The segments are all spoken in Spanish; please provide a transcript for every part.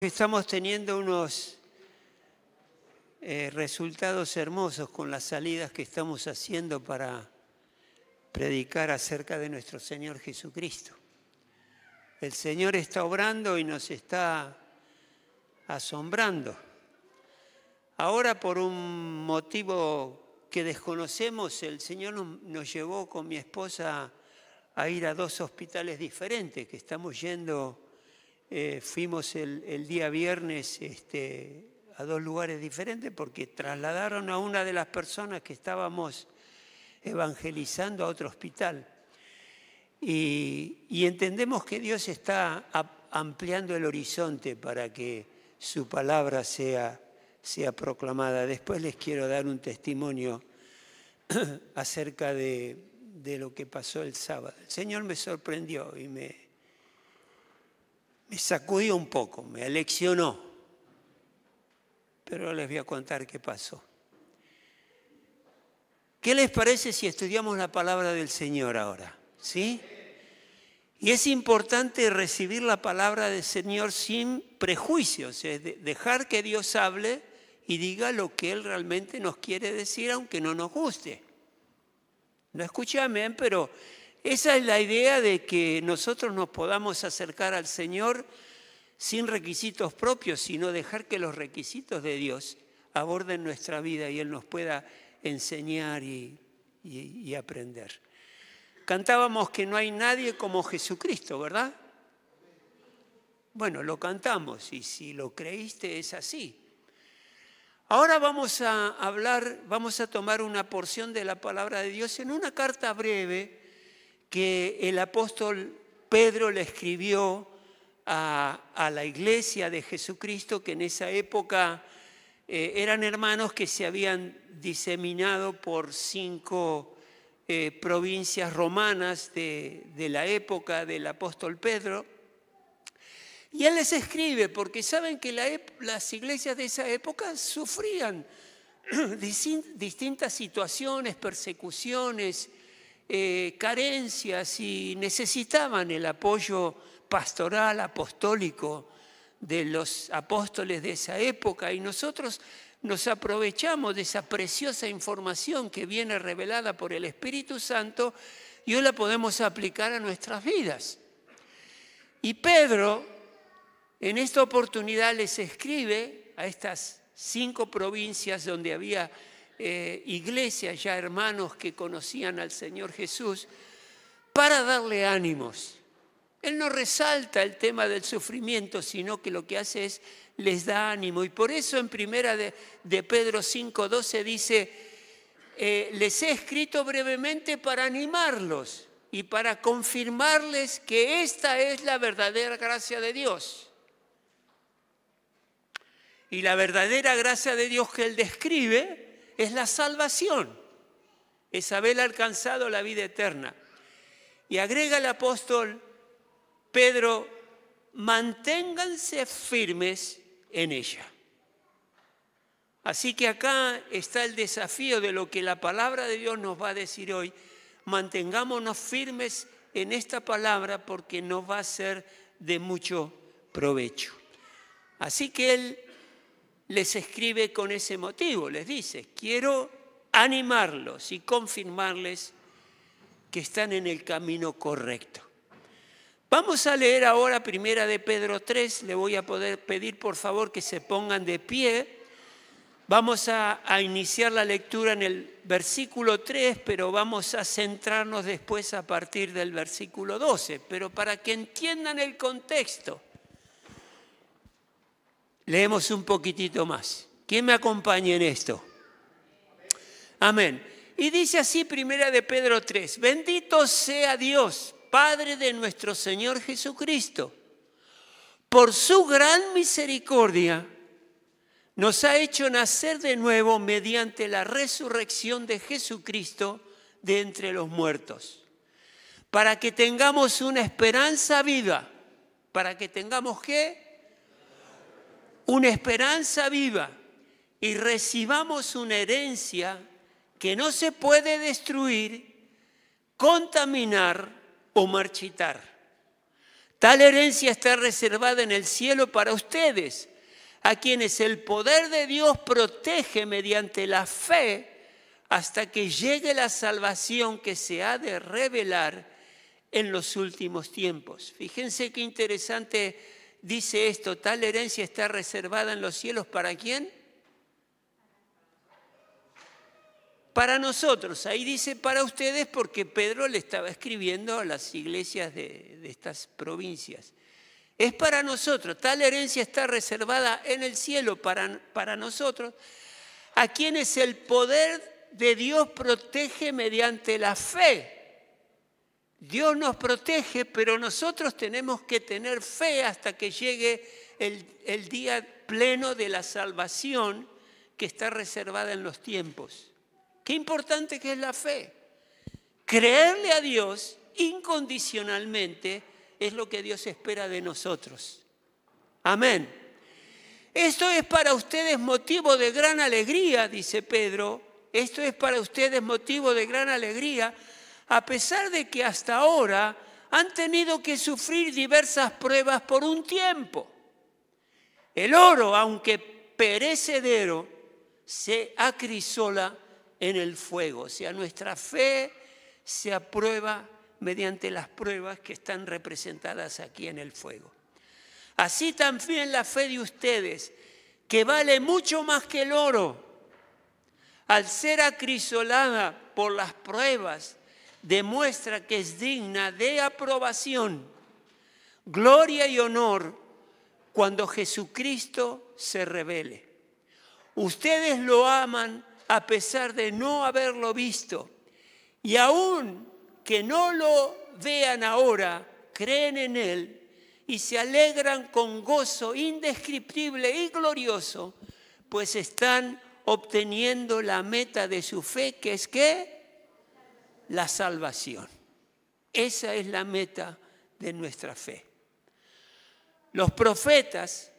Estamos teniendo unos resultados hermosos con las salidas que estamos haciendo para predicar acerca de nuestro Señor Jesucristo. El Señor está obrando y nos está asombrando. Ahora, por un motivo que desconocemos, el Señor nos llevó con mi esposa a ir a 2 hospitales diferentes que estamos yendo. Fuimos el día viernes a 2 lugares diferentes porque trasladaron a una de las personas que estábamos evangelizando a otro hospital. Y entendemos que Dios está ampliando el horizonte para que su palabra sea proclamada. Después les quiero dar un testimonio acerca de lo que pasó el sábado. El Señor me sorprendió y me sacudió un poco, me aleccionó, pero les voy a contar qué pasó. ¿Qué les parece si estudiamos la palabra del Señor ahora? ¿Sí? Y es importante recibir la palabra del Señor sin prejuicios, es dejar que Dios hable y diga lo que Él realmente nos quiere decir, aunque no nos guste. No escuché amén, pero esa es la idea de que nosotros nos podamos acercar al Señor sin requisitos propios, sino dejar que los requisitos de Dios aborden nuestra vida y Él nos pueda enseñar y aprender. Cantábamos que no hay nadie como Jesucristo, ¿verdad? Bueno, lo cantamos y si lo creíste es así. Ahora vamos a tomar una porción de la palabra de Dios en una carta breve que el apóstol Pedro le escribió a la iglesia de Jesucristo, que en esa época eran hermanos que se habían diseminado por 5 provincias romanas de la época del apóstol Pedro. Y él les escribe porque saben que las iglesias de esa época sufrían distintas situaciones, persecuciones, carencias y necesitaban el apoyo pastoral, apostólico de los apóstoles de esa época, y nosotros nos aprovechamos de esa preciosa información que viene revelada por el Espíritu Santo y hoy la podemos aplicar a nuestras vidas. Y Pedro en esta oportunidad les escribe a estas 5 provincias donde había iglesias, ya hermanos que conocían al Señor Jesús, para darle ánimos. Él no resalta el tema del sufrimiento, sino que lo que hace es les da ánimo. Y por eso en primera de Pedro 5:12 dice, les he escrito brevemente para animarlos y para confirmarles que esta es la verdadera gracia de Dios. Y la verdadera gracia de Dios que él describe es la salvación, es haber alcanzado la vida eterna. Y agrega el apóstol Pedro, manténganse firmes en ella. Así que acá está el desafío de lo que la palabra de Dios nos va a decir hoy. Mantengámonos firmes en esta palabra porque nos va a ser de mucho provecho. Así que él les escribe con ese motivo, les dice, quiero animarlos y confirmarles que están en el camino correcto. Vamos a leer ahora primera de Pedro 3, le voy a poder pedir por favor que se pongan de pie. Vamos a iniciar la lectura en el versículo 3, pero vamos a centrarnos después a partir del versículo 12, pero para que entiendan el contexto. Leemos un poquitito más. ¿Quién me acompaña en esto? Amén. Y dice así primera de Pedro 3. Bendito sea Dios, Padre de nuestro Señor Jesucristo. Por su gran misericordia nos ha hecho nacer de nuevo mediante la resurrección de Jesucristo de entre los muertos. Para que tengamos una esperanza viva. ¿Para que tengamos qué? Una esperanza viva y recibamos una herencia que no se puede destruir, contaminar o marchitar. Tal herencia está reservada en el cielo para ustedes, a quienes el poder de Dios protege mediante la fe hasta que llegue la salvación que se ha de revelar en los últimos tiempos. Fíjense qué interesante dice esto. Tal herencia está reservada en los cielos, ¿para quién? Para nosotros. Ahí dice para ustedes porque Pedro le estaba escribiendo a las iglesias de estas provincias. Es para nosotros. Tal herencia está reservada en el cielo para nosotros, a quienes el poder de Dios protege mediante la fe. Dios nos protege, pero nosotros tenemos que tener fe hasta que llegue el día pleno de la salvación que está reservada en los tiempos. Qué importante que es la fe. Creerle a Dios incondicionalmente es lo que Dios espera de nosotros. Amén. Esto es para ustedes motivo de gran alegría, dice Pedro. Esto es para ustedes motivo de gran alegría, a pesar de que hasta ahora han tenido que sufrir diversas pruebas por un tiempo. El oro, aunque perecedero, se acrisola en el fuego. O sea, nuestra fe se aprueba mediante las pruebas que están representadas aquí en el fuego. Así también la fe de ustedes, que vale mucho más que el oro, al ser acrisolada por las pruebas, demuestra que es digna de aprobación, gloria y honor cuando Jesucristo se revele. Ustedes lo aman a pesar de no haberlo visto, y aun que no lo vean ahora, creen en Él y se alegran con gozo indescriptible y glorioso, pues están obteniendo la meta de su fe, que es ¿qué? La salvación. Esa es la meta de nuestra fe. Los profetas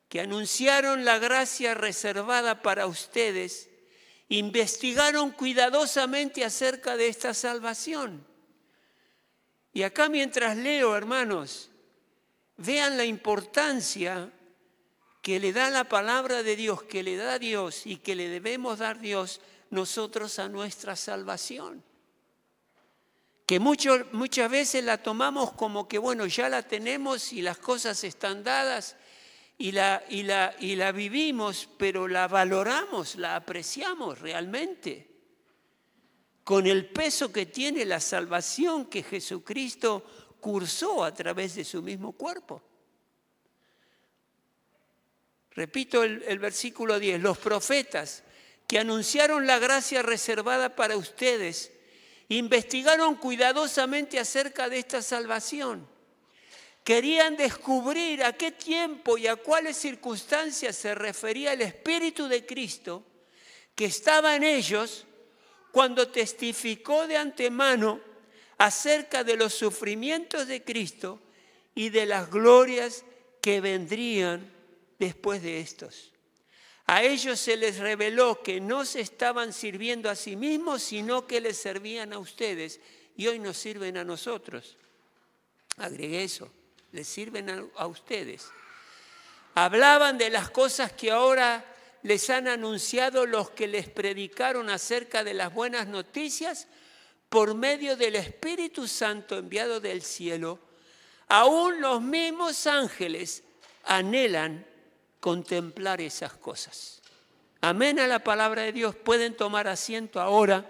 que anunciaron la gracia reservada para ustedes investigaron cuidadosamente acerca de esta salvación. Y acá mientras leo, hermanos, vean la importancia que le da la palabra de Dios, que le da Dios y que le debemos dar Dios nosotros a nuestra salvación. Que muchas veces la tomamos como que, bueno, ya la tenemos y las cosas están dadas y la vivimos, pero la valoramos, la apreciamos realmente con el peso que tiene la salvación que Jesucristo cursó a través de su mismo cuerpo. Repito el versículo 10. Los profetas que anunciaron la gracia reservada para ustedes investigaron cuidadosamente acerca de esta salvación. Querían descubrir a qué tiempo y a cuáles circunstancias se refería el Espíritu de Cristo que estaba en ellos cuando testificó de antemano acerca de los sufrimientos de Cristo y de las glorias que vendrían después de estos. A ellos se les reveló que no se estaban sirviendo a sí mismos, sino que les servían a ustedes. Y hoy nos sirven a nosotros. Agregué eso, les sirven a ustedes. Hablaban de las cosas que ahora les han anunciado los que les predicaron acerca de las buenas noticias por medio del Espíritu Santo enviado del cielo. Aún los mismos ángeles anhelan contemplar esas cosas. Amén a la palabra de Dios. Pueden tomar asiento ahora.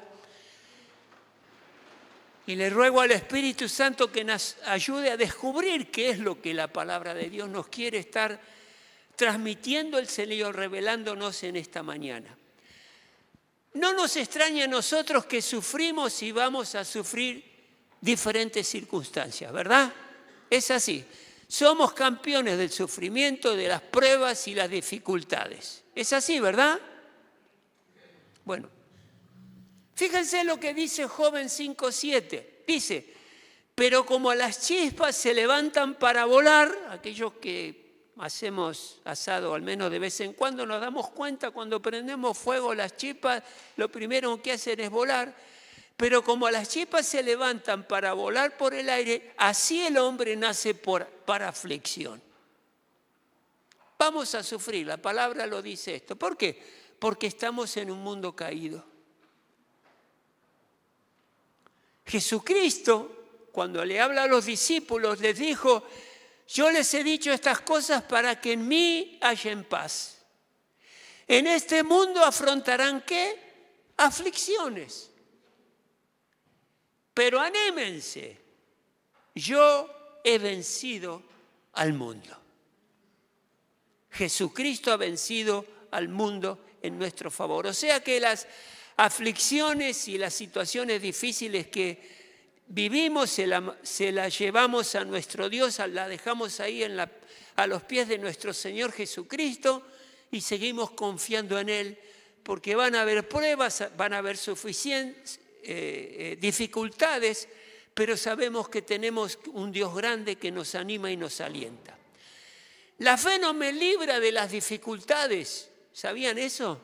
Y le ruego al Espíritu Santo que nos ayude a descubrir qué es lo que la palabra de Dios nos quiere estar transmitiendo el Señor, revelándonos en esta mañana. No nos extraña a nosotros que sufrimos y vamos a sufrir diferentes circunstancias, ¿verdad? Es así. Somos campeones del sufrimiento, de las pruebas y las dificultades. Es así, ¿verdad? Bueno, fíjense lo que dice Job 5:7. Dice, pero como las chispas se levantan para volar, aquellos que hacemos asado al menos de vez en cuando nos damos cuenta cuando prendemos fuego las chispas, lo primero que hacen es volar. Pero como las chispas se levantan para volar por el aire, así el hombre nace para aflicción. Vamos a sufrir, la palabra lo dice esto. ¿Por qué? Porque estamos en un mundo caído. Jesucristo, cuando le habla a los discípulos, les dijo: yo les he dicho estas cosas para que en mí hallen paz. En este mundo afrontarán, ¿qué? Aflicciones. Pero anímense, yo he vencido al mundo. Jesucristo ha vencido al mundo en nuestro favor. O sea que las aflicciones y las situaciones difíciles que vivimos se las llevamos a nuestro Dios, la dejamos ahí a los pies de nuestro Señor Jesucristo y seguimos confiando en Él, porque van a haber pruebas, van a haber suficientes dificultades, pero sabemos que tenemos un Dios grande que nos anima y nos alienta. La fe no me libra de las dificultades, ¿sabían eso?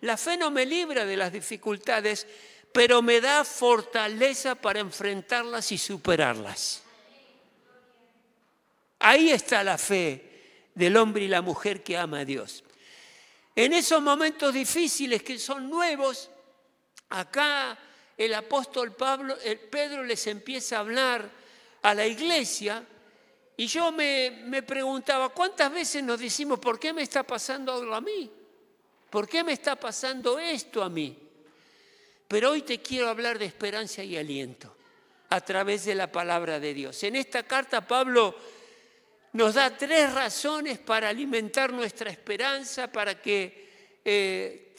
La fe no me libra de las dificultades, pero me da fortaleza para enfrentarlas y superarlas. Ahí está la fe del hombre y la mujer que ama a Dios. En esos momentos difíciles que son nuevos, acá el apóstol Pedro les empieza a hablar a la iglesia y yo me preguntaba, ¿cuántas veces nos decimos, ¿por qué me está pasando algo a mí? ¿Por qué me está pasando esto a mí? Pero hoy te quiero hablar de esperanza y aliento a través de la palabra de Dios. En esta carta Pablo nos da 3 razones para alimentar nuestra esperanza, para que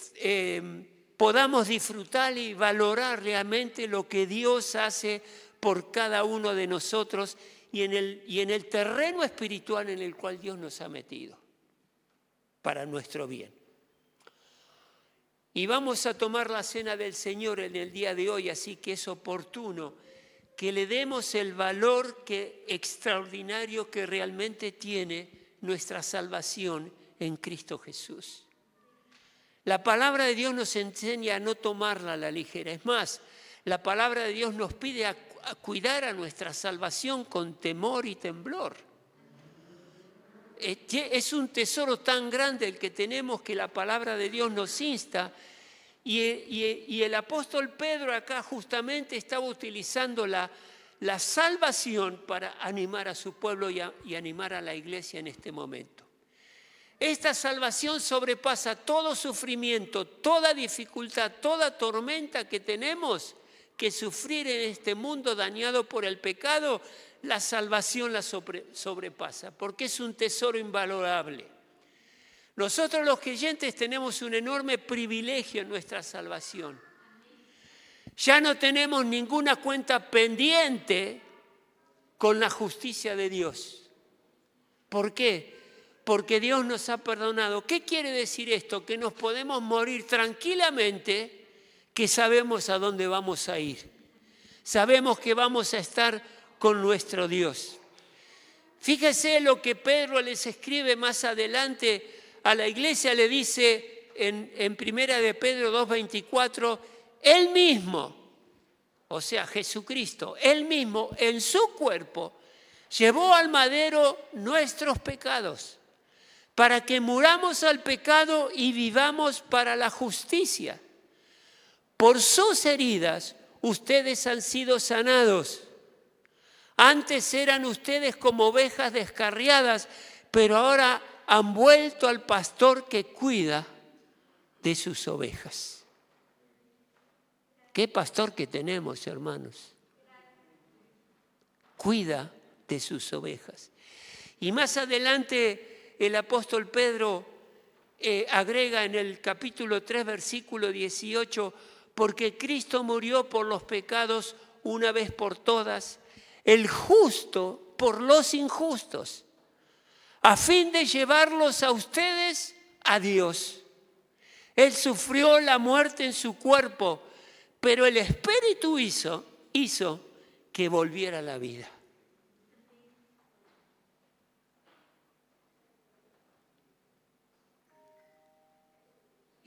podamos disfrutar y valorar realmente lo que Dios hace por cada uno de nosotros y en el terreno espiritual en el cual Dios nos ha metido para nuestro bien. Y vamos a tomar la cena del Señor en el día de hoy, así que es oportuno que le demos el valor extraordinario que realmente tiene nuestra salvación en Cristo Jesús. La palabra de Dios nos enseña a no tomarla a la ligera. Es más, la palabra de Dios nos pide a cuidar a nuestra salvación con temor y temblor. Es un tesoro tan grande el que tenemos que la palabra de Dios nos insta y el apóstol Pedro acá justamente estaba utilizando la salvación para animar a su pueblo y animar a la iglesia en este momento. Esta salvación sobrepasa todo sufrimiento, toda dificultad, toda tormenta que tenemos que sufrir en este mundo dañado por el pecado. La salvación la sobrepasa, porque es un tesoro invalorable. Nosotros los creyentes tenemos un enorme privilegio en nuestra salvación. Ya no tenemos ninguna cuenta pendiente con la justicia de Dios. ¿Por qué? Porque Dios nos ha perdonado. ¿Qué quiere decir esto? Que nos podemos morir tranquilamente, que sabemos a dónde vamos a ir. Sabemos que vamos a estar con nuestro Dios. Fíjese lo que Pedro les escribe más adelante a la iglesia, le dice en Primera de Pedro 2:24, Él mismo, o sea Jesucristo, Él mismo en su cuerpo llevó al madero nuestros pecados, para que muramos al pecado y vivamos para la justicia. Por sus heridas ustedes han sido sanados. Antes eran ustedes como ovejas descarriadas, pero ahora han vuelto al pastor que cuida de sus ovejas. ¿Qué pastor que tenemos, hermanos? Cuida de sus ovejas. Y más adelante el apóstol Pedro agrega en el capítulo 3, versículo 18, porque Cristo murió por los pecados una vez por todas, el justo por los injustos, a fin de llevarlos a ustedes a Dios. Él sufrió la muerte en su cuerpo, pero el Espíritu hizo que volviera a la vida.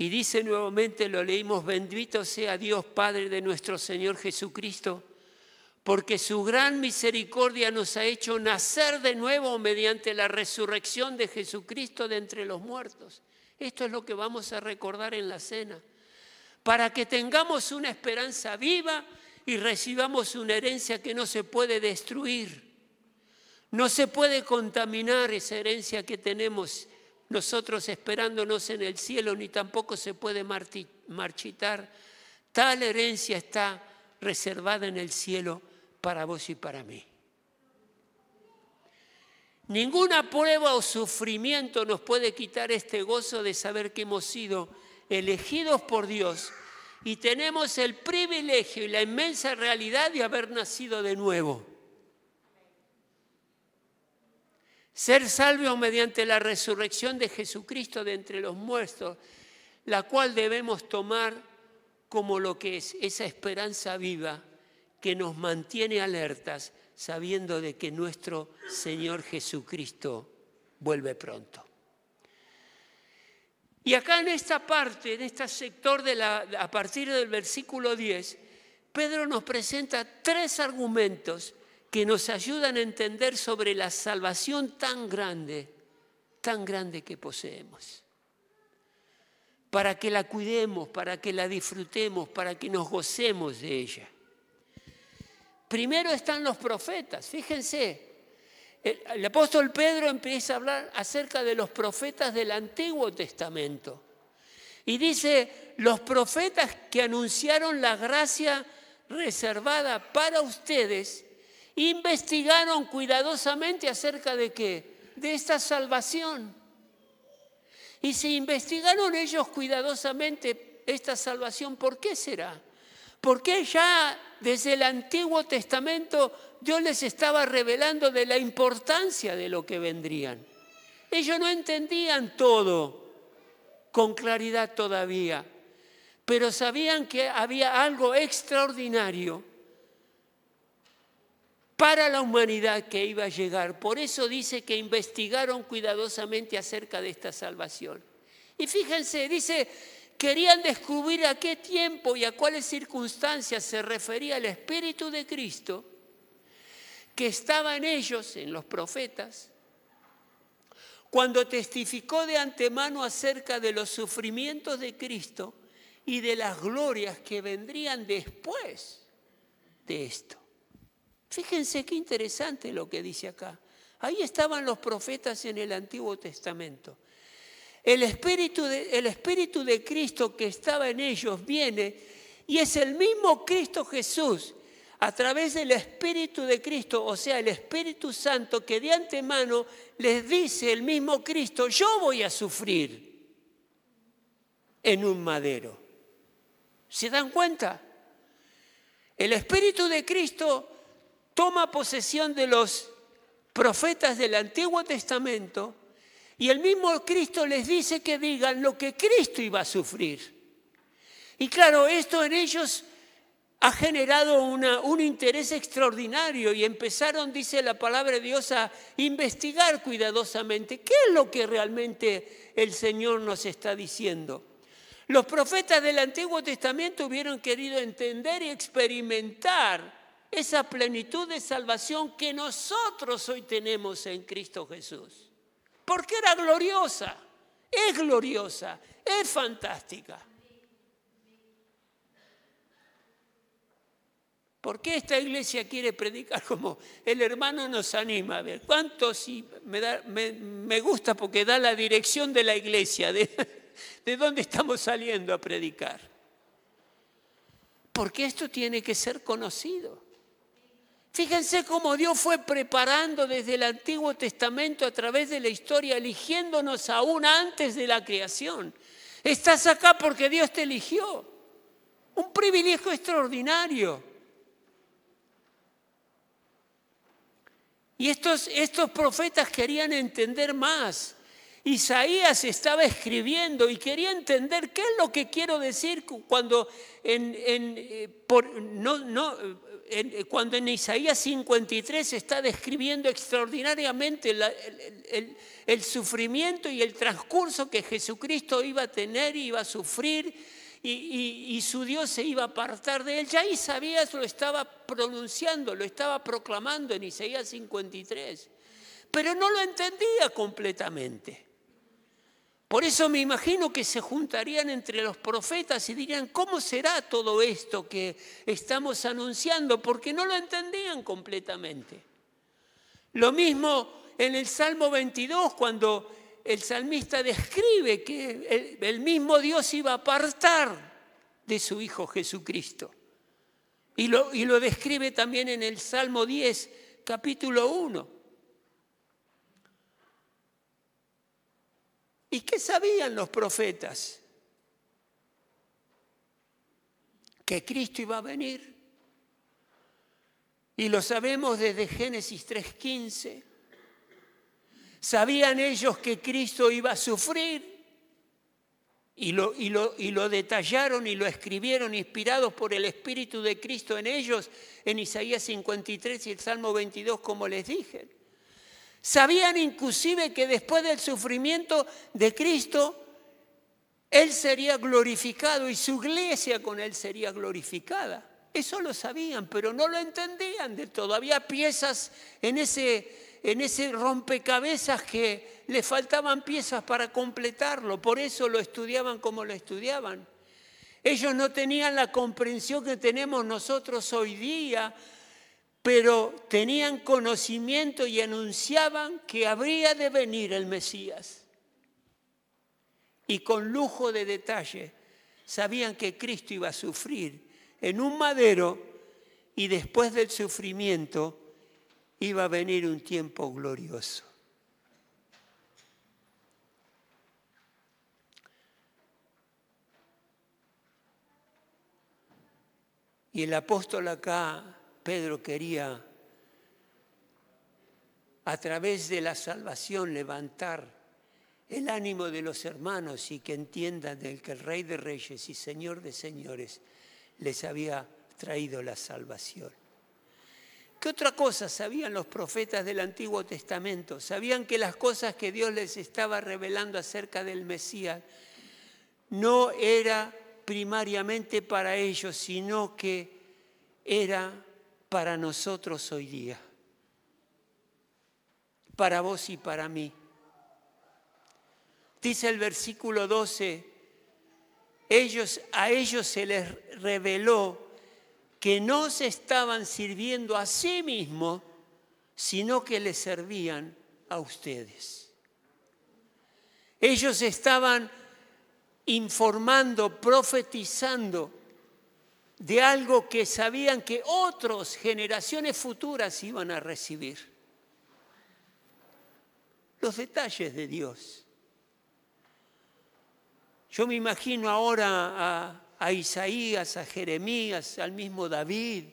Y dice nuevamente, lo leímos: bendito sea Dios Padre de nuestro Señor Jesucristo, porque su gran misericordia nos ha hecho nacer de nuevo mediante la resurrección de Jesucristo de entre los muertos. Esto es lo que vamos a recordar en la cena, para que tengamos una esperanza viva y recibamos una herencia que no se puede destruir. No se puede contaminar esa herencia que tenemos nosotros esperándonos en el cielo, ni tampoco se puede marchitar. Tal herencia está reservada en el cielo para vos y para mí. Ninguna prueba o sufrimiento nos puede quitar este gozo de saber que hemos sido elegidos por Dios y tenemos el privilegio y la inmensa realidad de haber nacido de nuevo. Ser salvos mediante la resurrección de Jesucristo de entre los muertos, la cual debemos tomar como lo que es, esa esperanza viva que nos mantiene alertas, sabiendo de que nuestro Señor Jesucristo vuelve pronto. Y acá en esta parte, en este sector a partir del versículo 10, Pedro nos presenta 3 argumentos que nos ayudan a entender sobre la salvación tan grande que poseemos. Para que la cuidemos, para que la disfrutemos, para que nos gocemos de ella. Primero están los profetas, fíjense. El apóstol Pedro empieza a hablar acerca de los profetas del Antiguo Testamento. Y dice, los profetas que anunciaron la gracia reservada para ustedes, investigaron cuidadosamente acerca de ¿qué? De esta salvación. Y si investigaron ellos cuidadosamente esta salvación, ¿por qué será? Porque ya desde el Antiguo Testamento Dios les estaba revelando de la importancia de lo que vendrían. Ellos no entendían todo con claridad todavía, pero sabían que había algo extraordinario para la humanidad que iba a llegar. Por eso dice que investigaron cuidadosamente acerca de esta salvación. Y fíjense, dice, querían descubrir a qué tiempo y a cuáles circunstancias se refería el Espíritu de Cristo que estaba en ellos, en los profetas, cuando testificó de antemano acerca de los sufrimientos de Cristo y de las glorias que vendrían después de esto. Fíjense qué interesante lo que dice acá. Ahí estaban los profetas en el Antiguo Testamento. El Espíritu de Cristo que estaba en ellos viene y es el mismo Cristo Jesús a través del Espíritu de Cristo, o sea, el Espíritu Santo que de antemano les dice el mismo Cristo, yo voy a sufrir en un madero. ¿Se dan cuenta? El Espíritu de Cristo toma posesión de los profetas del Antiguo Testamento y el mismo Cristo les dice que digan lo que Cristo iba a sufrir. Y claro, esto en ellos ha generado un interés extraordinario y empezaron, dice la palabra de Dios, a investigar cuidadosamente qué es lo que realmente el Señor nos está diciendo. Los profetas del Antiguo Testamento hubieran querido entender y experimentar esa plenitud de salvación que nosotros hoy tenemos en Cristo Jesús. Porque era gloriosa, es fantástica. ¿Por qué esta iglesia quiere predicar como el hermano nos anima? A ver, ¿cuánto sí me gusta porque da la dirección de la iglesia, de dónde estamos saliendo a predicar? Porque esto tiene que ser conocido. Fíjense cómo Dios fue preparando desde el Antiguo Testamento a través de la historia, eligiéndonos aún antes de la creación. Estás acá porque Dios te eligió. Un privilegio extraordinario. Y estos profetas querían entender más Isaías estaba escribiendo y quería entender qué es lo que quiero decir cuando cuando en Isaías 53 está describiendo extraordinariamente el sufrimiento y el transcurso que Jesucristo iba a tener, iba a sufrir y su Dios se iba a apartar de él. Ya Isaías lo estaba pronunciando, lo estaba proclamando en Isaías 53, pero no lo entendía completamente. Por eso me imagino que se juntarían entre los profetas y dirían, ¿cómo será todo esto que estamos anunciando? Porque no lo entendían completamente. Lo mismo en el Salmo 22, cuando el salmista describe que el mismo Dios iba a apartar de su Hijo Jesucristo. Y lo describe también en el Salmo 10, capítulo 1. ¿Y qué sabían los profetas? Que Cristo iba a venir. Y lo sabemos desde Génesis 3:15. Sabían ellos que Cristo iba a sufrir. Y lo detallaron y lo escribieron inspirados por el Espíritu de Cristo en ellos, en Isaías 53 y el Salmo 22, como les dije. Sabían inclusive que después del sufrimiento de Cristo, Él sería glorificado y su iglesia con Él sería glorificada. Eso lo sabían, pero no lo entendían del todo. Había piezas en ese rompecabezas que le faltaban piezas para completarlo. Por eso lo estudiaban como lo estudiaban. Ellos no tenían la comprensión que tenemos nosotros hoy día, pero tenían conocimiento y anunciaban que habría de venir el Mesías. Y con lujo de detalle sabían que Cristo iba a sufrir en un madero y después del sufrimiento iba a venir un tiempo glorioso. Y el apóstol acá, Pedro, quería a través de la salvación levantar el ánimo de los hermanos y que entiendan que el Rey de Reyes y Señor de Señores les había traído la salvación. ¿Qué otra cosa sabían los profetas del Antiguo Testamento? Sabían que las cosas que Dios les estaba revelando acerca del Mesías no era primariamente para ellos, sino que era para nosotros hoy día, para vos y para mí. Dice el versículo 12, a ellos se les reveló que no se estaban sirviendo a sí mismos, sino que les servían a ustedes. Ellos estaban informando, profetizando de algo que sabían que otras generaciones futuras iban a recibir. Los detalles de Dios. Yo me imagino ahora a Isaías, a Jeremías, al mismo David,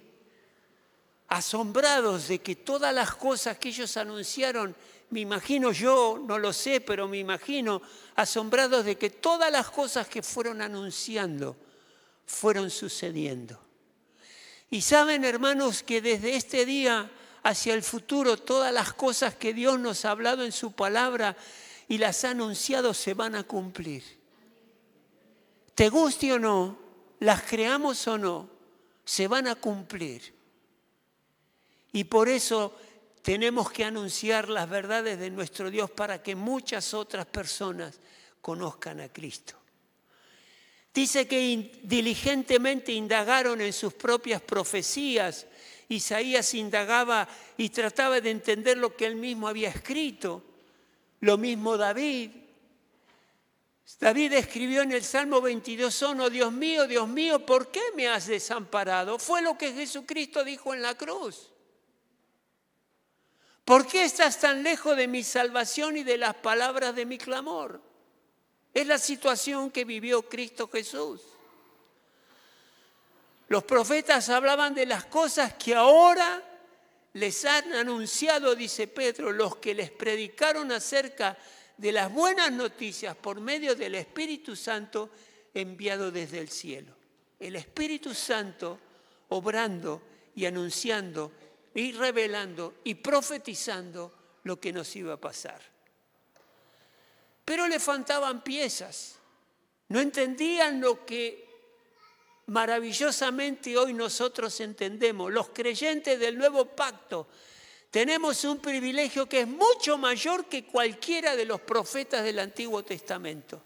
asombrados de que todas las cosas que ellos anunciaron, me imagino yo, no lo sé, pero me imagino, asombrados de que todas las cosas que fueron anunciando fueron sucediendo. Y saben, hermanos, que desde este día hacia el futuro, todas las cosas que Dios nos ha hablado en su palabra y las ha anunciado se van a cumplir. Te guste o no, las creamos o no, se van a cumplir. Y por eso tenemos que anunciar las verdades de nuestro Dios para que muchas otras personas conozcan a Cristo. Dice que diligentemente indagaron en sus propias profecías. Isaías indagaba y trataba de entender lo que él mismo había escrito. Lo mismo David. David escribió en el Salmo 22, oh Dios mío, ¿por qué me has desamparado? Fue lo que Jesucristo dijo en la cruz. ¿Por qué estás tan lejos de mi salvación y de las palabras de mi clamor? Es la situación que vivió Cristo Jesús. Los profetas hablaban de las cosas que ahora les han anunciado, dice Pedro, los que les predicaron acerca de las buenas noticias por medio del Espíritu Santo enviado desde el cielo. El Espíritu Santo obrando y anunciando y revelando y profetizando lo que nos iba a pasar. Pero le faltaban piezas. No entendían lo que maravillosamente hoy nosotros entendemos. Los creyentes del nuevo pacto tenemos un privilegio que es mucho mayor que cualquiera de los profetas del Antiguo Testamento.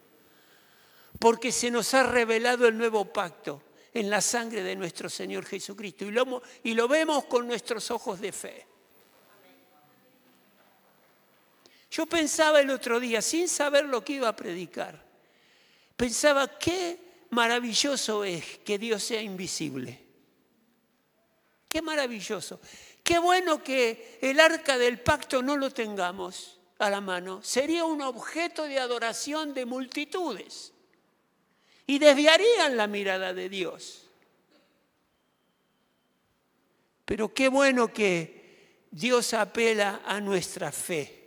Porque se nos ha revelado el nuevo pacto en la sangre de nuestro Señor Jesucristo. Y lo vemos con nuestros ojos de fe. Yo pensaba el otro día, sin saber lo que iba a predicar, pensaba qué maravilloso es que Dios sea invisible. Qué maravilloso. Qué bueno que el arca del pacto no lo tengamos a la mano. Sería un objeto de adoración de multitudes y desviarían la mirada de Dios. Pero qué bueno que Dios apela a nuestra fe.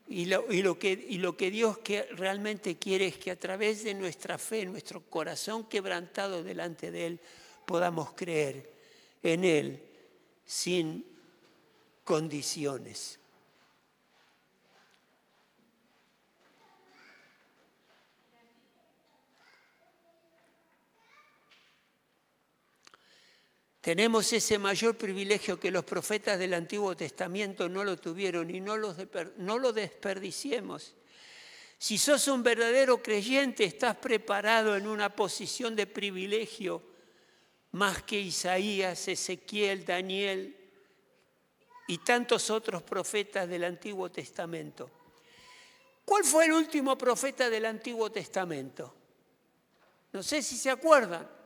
Y lo que Dios realmente quiere es que a través de nuestra fe, nuestro corazón quebrantado delante de Él, podamos creer en Él sin condiciones. Tenemos ese mayor privilegio que los profetas del Antiguo Testamento no lo tuvieron y no lo desperdiciemos. Si sos un verdadero creyente, estás preparado en una posición de privilegio más que Isaías, Ezequiel, Daniel y tantos otros profetas del Antiguo Testamento. ¿Cuál fue el último profeta del Antiguo Testamento? No sé si se acuerdan.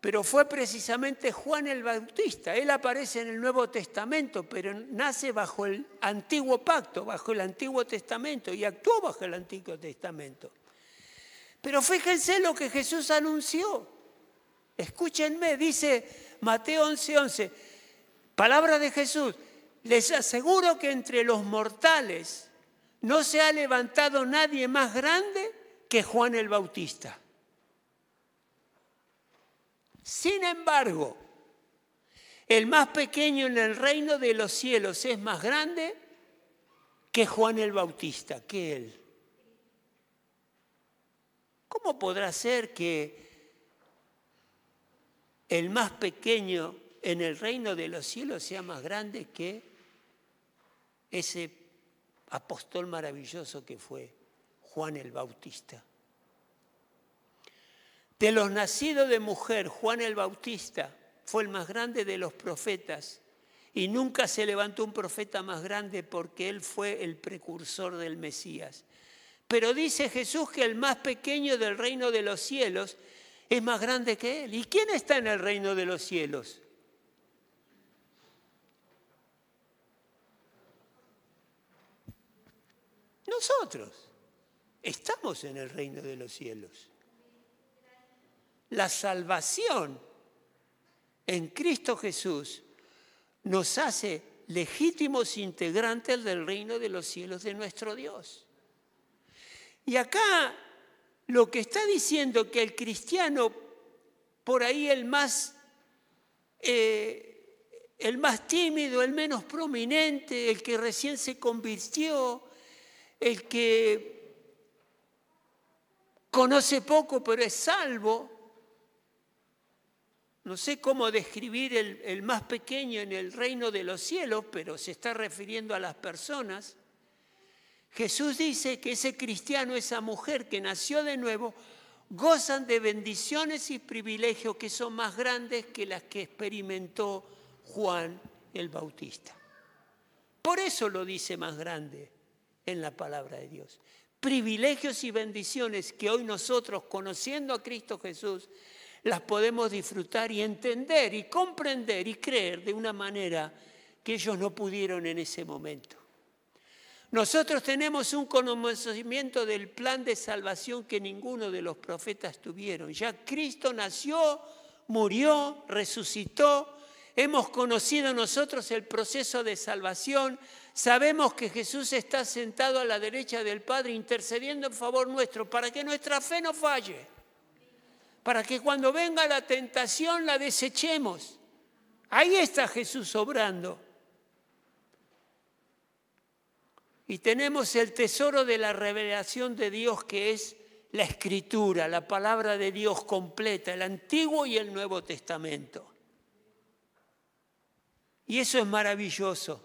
Pero fue precisamente Juan el Bautista. Él aparece en el Nuevo Testamento, pero nace bajo el Antiguo Pacto, bajo el Antiguo Testamento, y actuó bajo el Antiguo Testamento. Pero fíjense lo que Jesús anunció. Escúchenme, dice Mateo 11:11, palabra de Jesús: les aseguro que entre los mortales no se ha levantado nadie más grande que Juan el Bautista. Sin embargo, el más pequeño en el reino de los cielos es más grande que Juan el Bautista, que él. ¿Cómo podrá ser que el más pequeño en el reino de los cielos sea más grande que ese apóstol maravilloso que fue Juan el Bautista? De los nacidos de mujer, Juan el Bautista fue el más grande de los profetas y nunca se levantó un profeta más grande porque él fue el precursor del Mesías. Pero dice Jesús que el más pequeño del reino de los cielos es más grande que él. ¿Y quién está en el reino de los cielos? Nosotros estamos en el reino de los cielos. La salvación en Cristo Jesús nos hace legítimos integrantes del reino de los cielos de nuestro Dios. Y acá lo que está diciendo que el cristiano, por ahí el más tímido, el menos prominente, el que recién se convirtió, el que conoce poco pero es salvo, no sé cómo describir el más pequeño en el reino de los cielos, pero se está refiriendo a las personas. Jesús dice que ese cristiano, esa mujer que nació de nuevo, gozan de bendiciones y privilegios que son más grandes que las que experimentó Juan el Bautista. Por eso lo dice más grande en la palabra de Dios. Privilegios y bendiciones que hoy nosotros, conociendo a Cristo Jesús, las podemos disfrutar y entender y comprender y creer de una manera que ellos no pudieron en ese momento. Nosotros tenemos un conocimiento del plan de salvación que ninguno de los profetas tuvieron. Ya Cristo nació, murió, resucitó, hemos conocido nosotros el proceso de salvación, sabemos que Jesús está sentado a la derecha del Padre intercediendo en favor nuestro para que nuestra fe no falle, para que cuando venga la tentación la desechemos. Ahí está Jesús obrando. Y tenemos el tesoro de la revelación de Dios, que es la Escritura, la palabra de Dios completa, el Antiguo y el Nuevo Testamento. Y eso es maravilloso.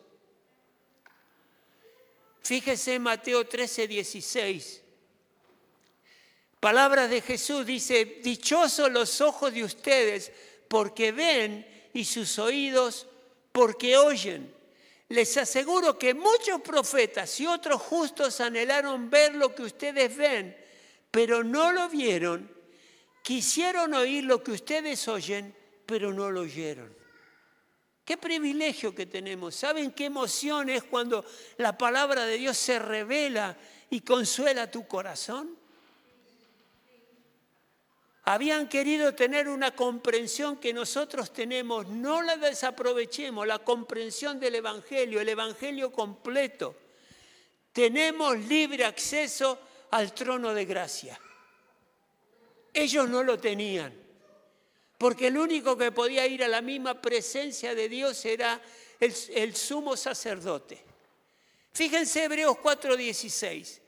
Fíjese en Mateo 13:16. Palabras de Jesús, dice: dichosos los ojos de ustedes porque ven y sus oídos porque oyen. Les aseguro que muchos profetas y otros justos anhelaron ver lo que ustedes ven, pero no lo vieron. Quisieron oír lo que ustedes oyen, pero no lo oyeron. Qué privilegio que tenemos. ¿Saben qué emoción es cuando la palabra de Dios se revela y consuela tu corazón? Habían querido tener una comprensión que nosotros tenemos. No la desaprovechemos, la comprensión del Evangelio, el Evangelio completo. Tenemos libre acceso al trono de gracia. Ellos no lo tenían, porque el único que podía ir a la misma presencia de Dios era el sumo sacerdote. Fíjense Hebreos 4:16.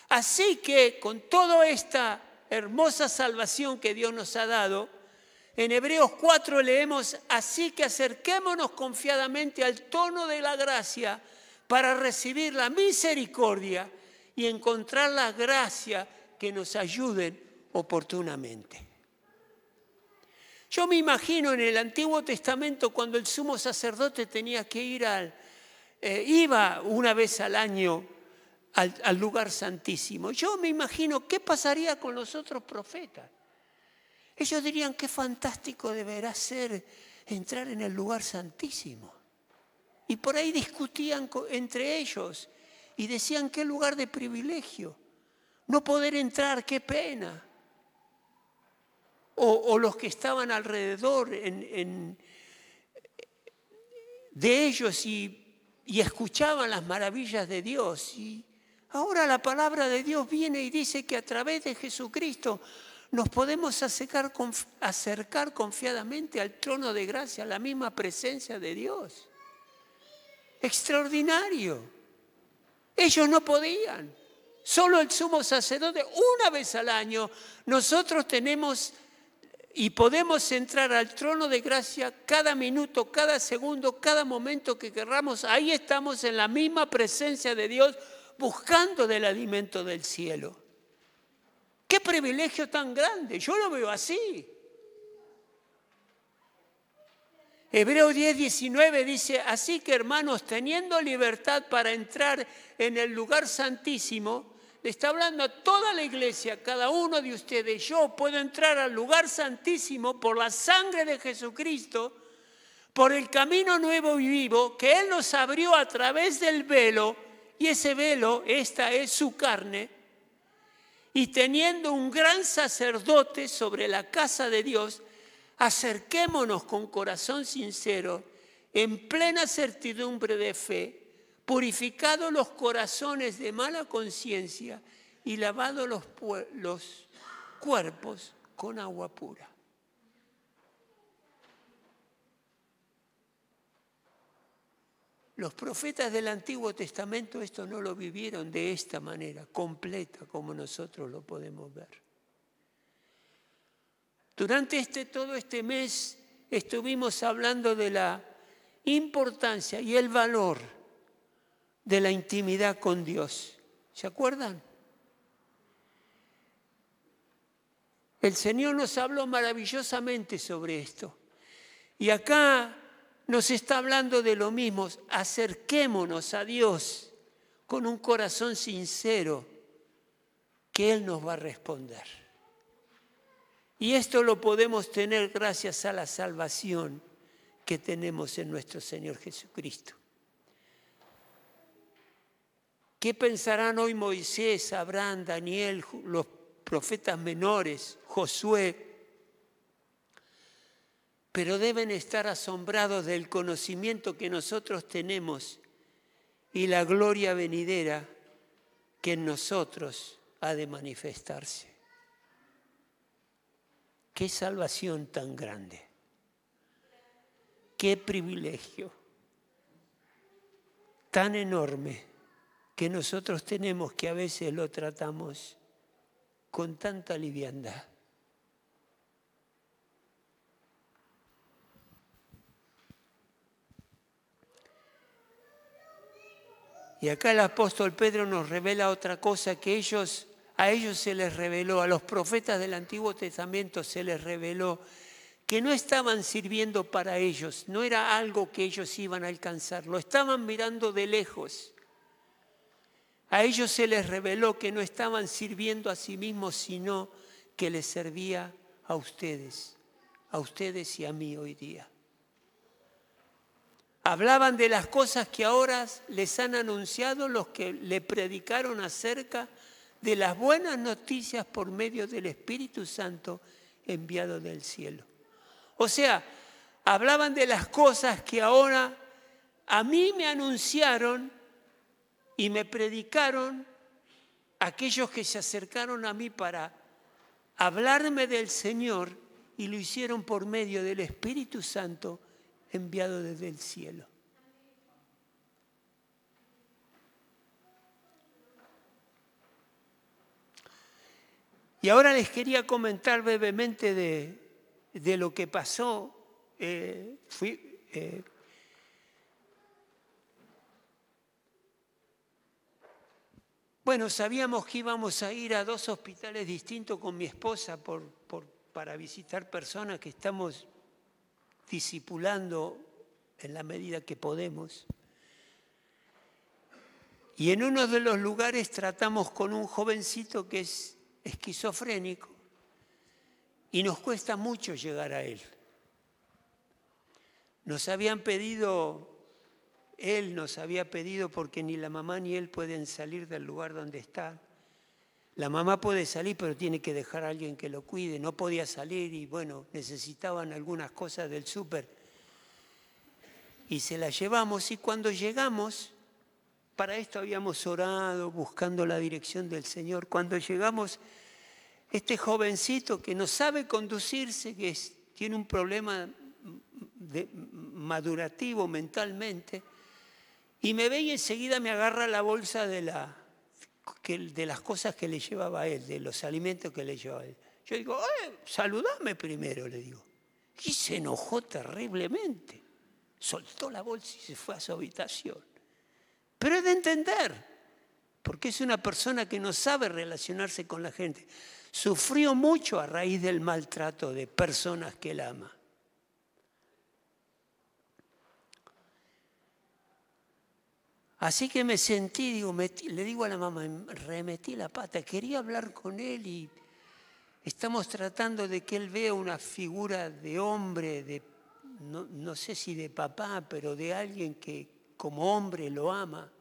Así que con toda esta hermosa salvación que Dios nos ha dado, en Hebreos 4 leemos: así que acerquémonos confiadamente al trono de la gracia para recibir la misericordia y encontrar la gracia que nos ayude oportunamente. Yo me imagino en el Antiguo Testamento cuando el sumo sacerdote tenía que ir iba una vez al año al lugar santísimo. Yo me imagino qué pasaría con los otros profetas. Ellos dirían: qué fantástico deberá ser entrar en el lugar santísimo. Y por ahí discutían entre ellos y decían: qué lugar de privilegio, no poder entrar, qué pena. O los que estaban alrededor de ellos y escuchaban las maravillas de Dios. Y ahora la palabra de Dios viene y dice que a través de Jesucristo nos podemos acercar confiadamente al trono de gracia, a la misma presencia de Dios. Extraordinario. Ellos no podían. Solo el sumo sacerdote, una vez al año. Nosotros tenemos y podemos entrar al trono de gracia cada minuto, cada segundo, cada momento que querramos. Ahí estamos en la misma presencia de Dios, buscando del alimento del cielo. ¡Qué privilegio tan grande! Yo lo veo así. Hebreos 10:19 dice: así que, hermanos, teniendo libertad para entrar en el lugar santísimo, le está hablando a toda la iglesia, cada uno de ustedes: yo puedo entrar al lugar santísimo por la sangre de Jesucristo, por el camino nuevo y vivo que Él nos abrió a través del velo, y ese velo, esta es su carne. Y teniendo un gran sacerdote sobre la casa de Dios, acerquémonos con corazón sincero, en plena certidumbre de fe, purificados los corazones de mala conciencia y lavados los cuerpos con agua pura. Los profetas del Antiguo Testamento esto no lo vivieron de esta manera, completa, como nosotros lo podemos ver. Durante todo este mes estuvimos hablando de la importancia y el valor de la intimidad con Dios. ¿Se acuerdan? El Señor nos habló maravillosamente sobre esto. Y acá nos está hablando de lo mismo. Acerquémonos a Dios con un corazón sincero, que Él nos va a responder. Y esto lo podemos tener gracias a la salvación que tenemos en nuestro Señor Jesucristo. ¿Qué pensarán hoy Moisés, Abraham, Daniel, los profetas menores, Josué? pero deben estar asombrados del conocimiento que nosotros tenemos y la gloria venidera que en nosotros ha de manifestarse. ¡Qué salvación tan grande! ¡Qué privilegio tan enorme que nosotros tenemos, que a veces lo tratamos con tanta liviandad! Y acá el apóstol Pedro nos revela otra cosa, que a ellos se les reveló, a los profetas del Antiguo Testamento se les reveló que no estaban sirviendo para ellos, no era algo que ellos iban a alcanzar, lo estaban mirando de lejos. A ellos se les reveló que no estaban sirviendo a sí mismos, sino que les servía a ustedes y a mí hoy día. Hablaban de las cosas que ahora les han anunciado los que le predicaron acerca de las buenas noticias por medio del Espíritu Santo enviado del cielo. O sea, hablaban de las cosas que ahora a mí me anunciaron y me predicaron aquellos que se acercaron a mí para hablarme del Señor, y lo hicieron por medio del Espíritu Santo enviado desde el cielo. Y ahora les quería comentar brevemente de lo que pasó. Bueno, sabíamos que íbamos a ir a 2 hospitales distintos con mi esposa para visitar personas que estamos discipulando en la medida que podemos. Y en uno de los lugares tratamos con un jovencito que es esquizofrénico y nos cuesta mucho llegar a él. Él nos había pedido, porque ni la mamá ni él pueden salir del lugar donde está. La mamá puede salir, pero tiene que dejar a alguien que lo cuide. No podía salir y bueno, necesitaban algunas cosas del súper. Y se las llevamos, y cuando llegamos, para esto habíamos orado, buscando la dirección del Señor. Cuando llegamos, este jovencito que no sabe conducirse, que tiene un problema madurativo mentalmente, y me ve y enseguida me agarra la bolsa de las cosas que le llevaba a él, de los alimentos que le llevaba a él. Yo digo, saludame primero, le digo. Y se enojó terriblemente. Soltó la bolsa y se fue a su habitación. Pero es de entender, porque es una persona que no sabe relacionarse con la gente. Sufrió mucho a raíz del maltrato de personas que él ama. Así que me sentí, le digo a la mamá, remetí la pata, quería hablar con él y estamos tratando de que él vea una figura de hombre, no sé si de papá, pero de alguien que como hombre lo ama.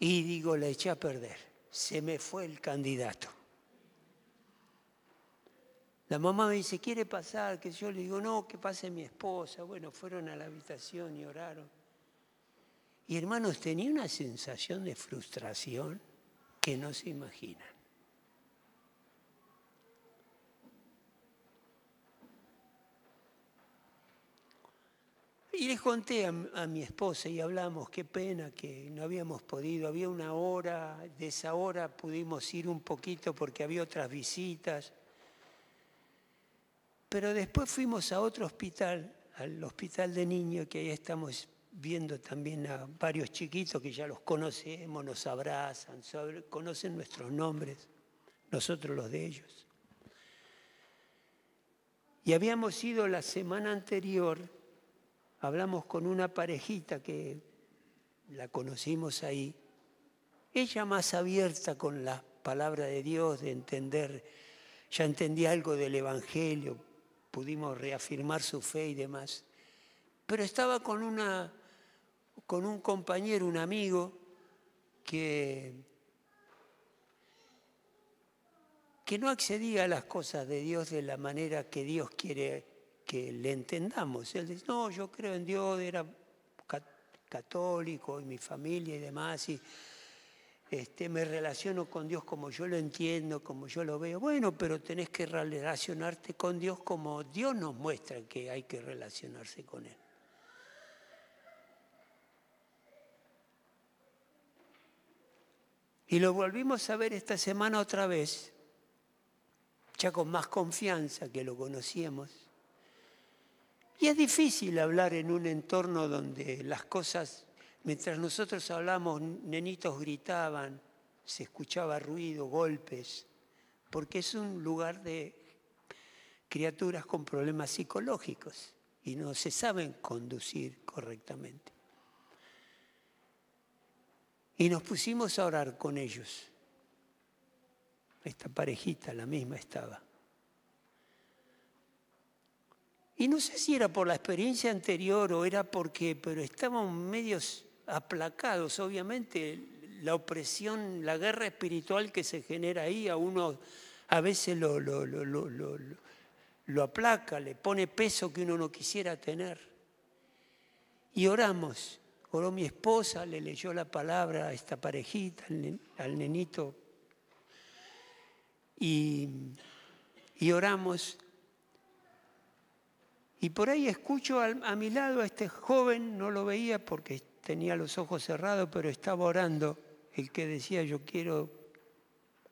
Y digo, le eché a perder, se me fue el candidato. La mamá me dice, ¿quiere pasar? Que yo le digo, no, que pase mi esposa. Bueno, fueron a la habitación y oraron. Y hermanos, tenía una sensación de frustración que no se imaginan. Y les conté a mi esposa y hablamos, qué pena que no habíamos podido. Había una hora, de esa hora pudimos ir un poquito porque había otras visitas. Pero después fuimos a otro hospital, al hospital de niños, que ahí estamos viendo también a varios chiquitos que ya los conocemos, nos abrazan, conocen nuestros nombres, nosotros los de ellos. Y habíamos ido la semana anterior, hablamos con una parejita que la conocimos ahí, ella más abierta con la palabra de Dios, de entender, ya entendía algo del Evangelio, pudimos reafirmar su fe y demás, pero estaba con un compañero, un amigo, que no accedía a las cosas de Dios de la manera que Dios quiere que le entendamos. Él dice, no, yo creo en Dios, era católico y mi familia y demás, y me relaciono con Dios como yo lo entiendo, como yo lo veo. Bueno, pero tenés que relacionarte con Dios como Dios nos muestra que hay que relacionarse con Él. Y lo volvimos a ver esta semana otra vez, ya con más confianza que lo conocíamos. Y es difícil hablar en un entorno donde las cosas, mientras nosotros hablamos, nenitos gritaban, se escuchaba ruido, golpes, porque es un lugar de criaturas con problemas psicológicos y no se saben conducir correctamente. Y nos pusimos a orar con ellos. Esta parejita, la misma estaba. Y no sé si era por la experiencia anterior o era porque, pero estábamos medios aplacados. Obviamente la opresión, la guerra espiritual que se genera ahí, a uno a veces lo aplaca, le pone peso que uno no quisiera tener. Y oramos. Oró mi esposa, le leyó la palabra a esta parejita, al nenito. Y oramos. Y por ahí escucho a mi lado a este joven, no lo veía porque tenía los ojos cerrados, pero estaba orando, el que decía, yo quiero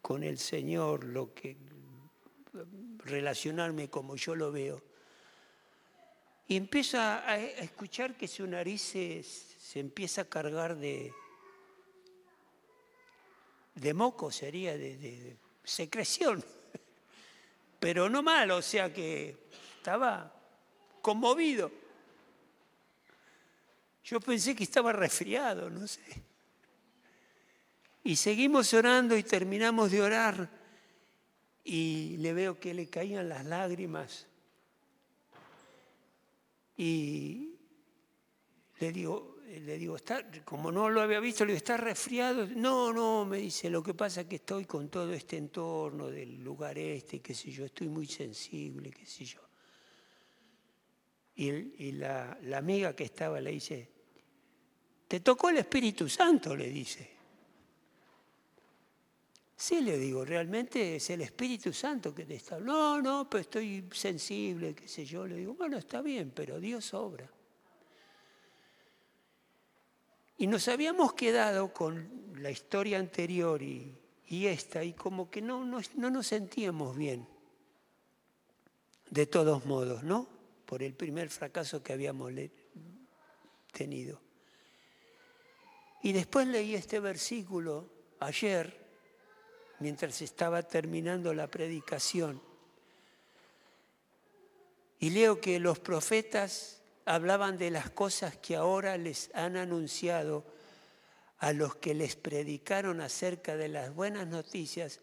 con el Señor relacionarme como yo lo veo. Y empiezo a escuchar que su nariz se empieza a cargar de moco, sería de secreción, pero no mal, o sea que estaba conmovido. Yo pensé que estaba resfriado, no sé. Y seguimos orando y terminamos de orar y le veo que le caían las lágrimas. Y le digo, como no lo había visto, le digo, ¿está resfriado? No, me dice, lo que pasa es que estoy con todo este entorno del lugar qué sé yo, estoy muy sensible, qué sé yo. Y la amiga que estaba le dice, ¿te tocó el Espíritu Santo? Le dice. Sí, le digo, realmente es el Espíritu Santo que te está. No, pero estoy sensible, qué sé yo. Le digo, bueno, está bien, pero Dios obra. Y nos habíamos quedado con la historia anterior y esta, y como que no nos sentíamos bien. De todos modos, ¿no? Por el primer fracaso que habíamos tenido. Y después leí este versículo ayer, mientras estaba terminando la predicación. Y leo que los profetas hablaban de las cosas que ahora les han anunciado a los que les predicaron acerca de las buenas noticias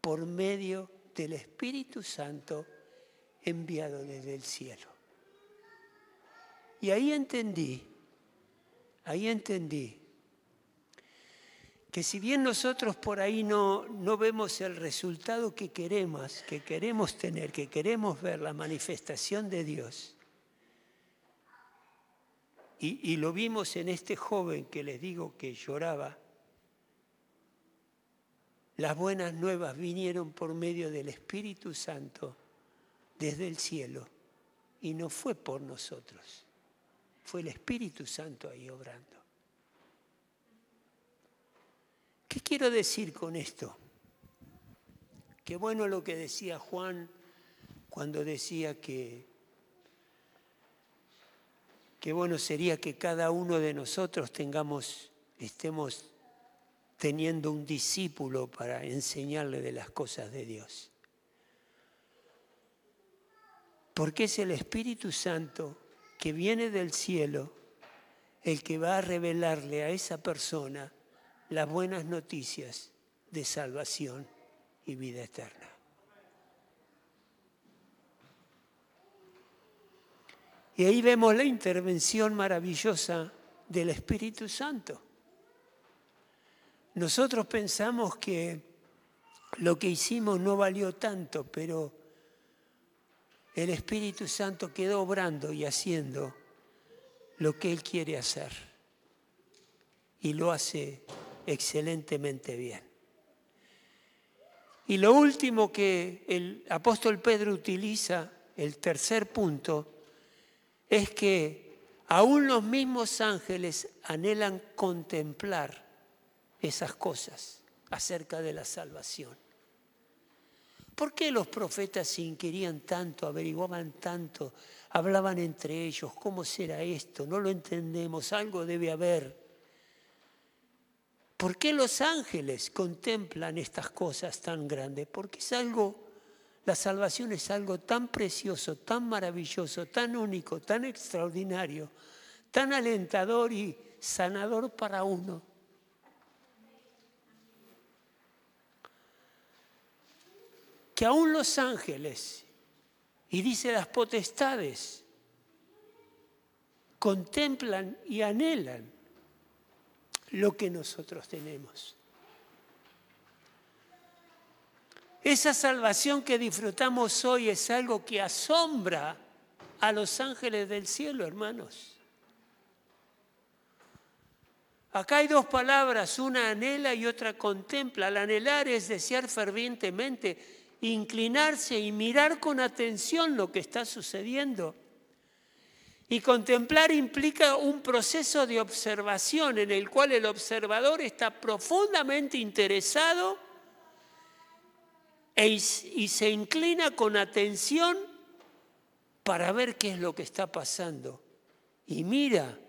por medio del Espíritu Santo enviado desde el cielo. Y ahí entendí que si bien nosotros por ahí no vemos el resultado que queremos tener, que queremos ver, la manifestación de Dios, y lo vimos en este joven que les digo que lloraba, las buenas nuevas vinieron por medio del Espíritu Santo desde el cielo y no fue por nosotros, fue el Espíritu Santo ahí obrando. ¿Qué quiero decir con esto? Qué bueno lo que decía Juan cuando decía que qué bueno sería que cada uno de nosotros estemos teniendo un discípulo para enseñarle de las cosas de Dios. Porque es el Espíritu Santo que viene del cielo el que va a revelarle a esa persona las buenas noticias de salvación y vida eterna. Y ahí vemos la intervención maravillosa del Espíritu Santo. Nosotros pensamos que lo que hicimos no valió tanto, pero el Espíritu Santo quedó obrando y haciendo lo que Él quiere hacer. Y lo hace excelentemente bien. Y lo último que el apóstol Pedro utiliza, el tercer punto, es que aún los mismos ángeles anhelan contemplar esas cosas acerca de la salvación. ¿Por qué los profetas se inquirían tanto, averiguaban tanto, hablaban entre ellos? ¿Cómo será esto? No lo entendemos, algo debe haber. ¿Por qué los ángeles contemplan estas cosas tan grandes? Porque la salvación es algo tan precioso, tan maravilloso, tan único, tan extraordinario, tan alentador y sanador para uno. Que aún los ángeles, y dice las potestades, contemplan y anhelan lo que nosotros tenemos. Esa salvación que disfrutamos hoy es algo que asombra a los ángeles del cielo, hermanos. Acá hay dos palabras, una anhela y otra contempla. Al anhelar es desear fervientemente, inclinarse y mirar con atención lo que está sucediendo. Y contemplar implica un proceso de observación en el cual el observador está profundamente interesado y se inclina con atención para ver qué es lo que está pasando. Y mira,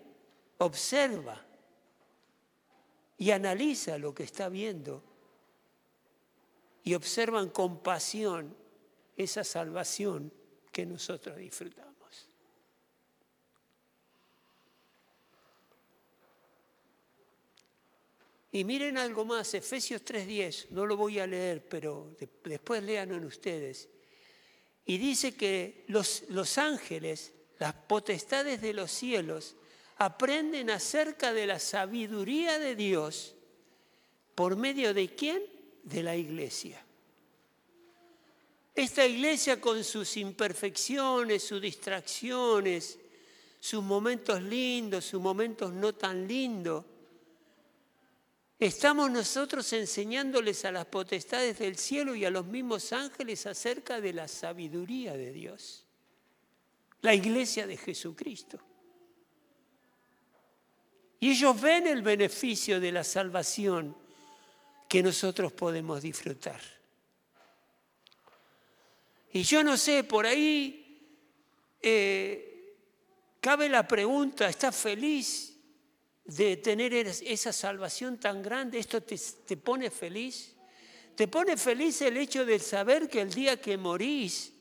observa y analiza lo que está viendo. Y observan con pasión esa salvación que nosotros disfrutamos. Y miren algo más, Efesios 3:10, no lo voy a leer, pero después léanlo en ustedes. Y dice que los ángeles, las potestades de los cielos, aprenden acerca de la sabiduría de Dios. ¿Por medio de quién? De la iglesia. Esta iglesia con sus imperfecciones, sus distracciones, sus momentos lindos, sus momentos no tan lindos, estamos nosotros enseñándoles a las potestades del cielo y a los mismos ángeles acerca de la sabiduría de Dios. La iglesia de Jesucristo. Y ellos ven el beneficio de la salvación que nosotros podemos disfrutar. Y yo no sé, por ahí cabe la pregunta, ¿estás feliz de tener esa salvación tan grande? ¿Esto te pone feliz? ¿Te pone feliz el hecho de saber que el día que morís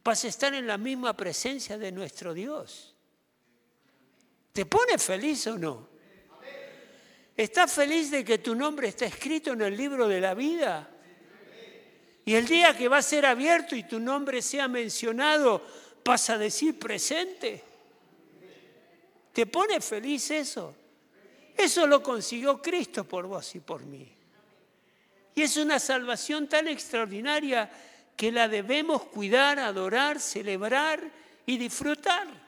vas a estar en la misma presencia de nuestro Dios? ¿Te pone feliz o no? ¿Estás feliz de que tu nombre está escrito en el libro de la vida? Y el día que va a ser abierto y tu nombre sea mencionado, vas a decir presente. ¿Te pone feliz eso? Eso lo consiguió Cristo por vos y por mí. Y es una salvación tan extraordinaria que la debemos cuidar, adorar, celebrar y disfrutar.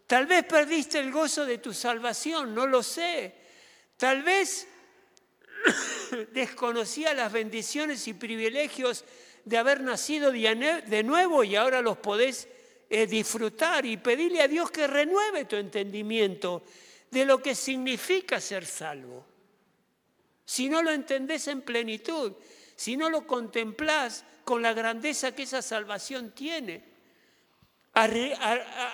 Tal vez perdiste el gozo de tu salvación, no lo sé. Tal vez desconocías las bendiciones y privilegios de haber nacido de nuevo y ahora los podés disfrutar y pedirle a Dios que renueve tu entendimiento de lo que significa ser salvo. Si no lo entendés en plenitud, si no lo contemplás con la grandeza que esa salvación tiene,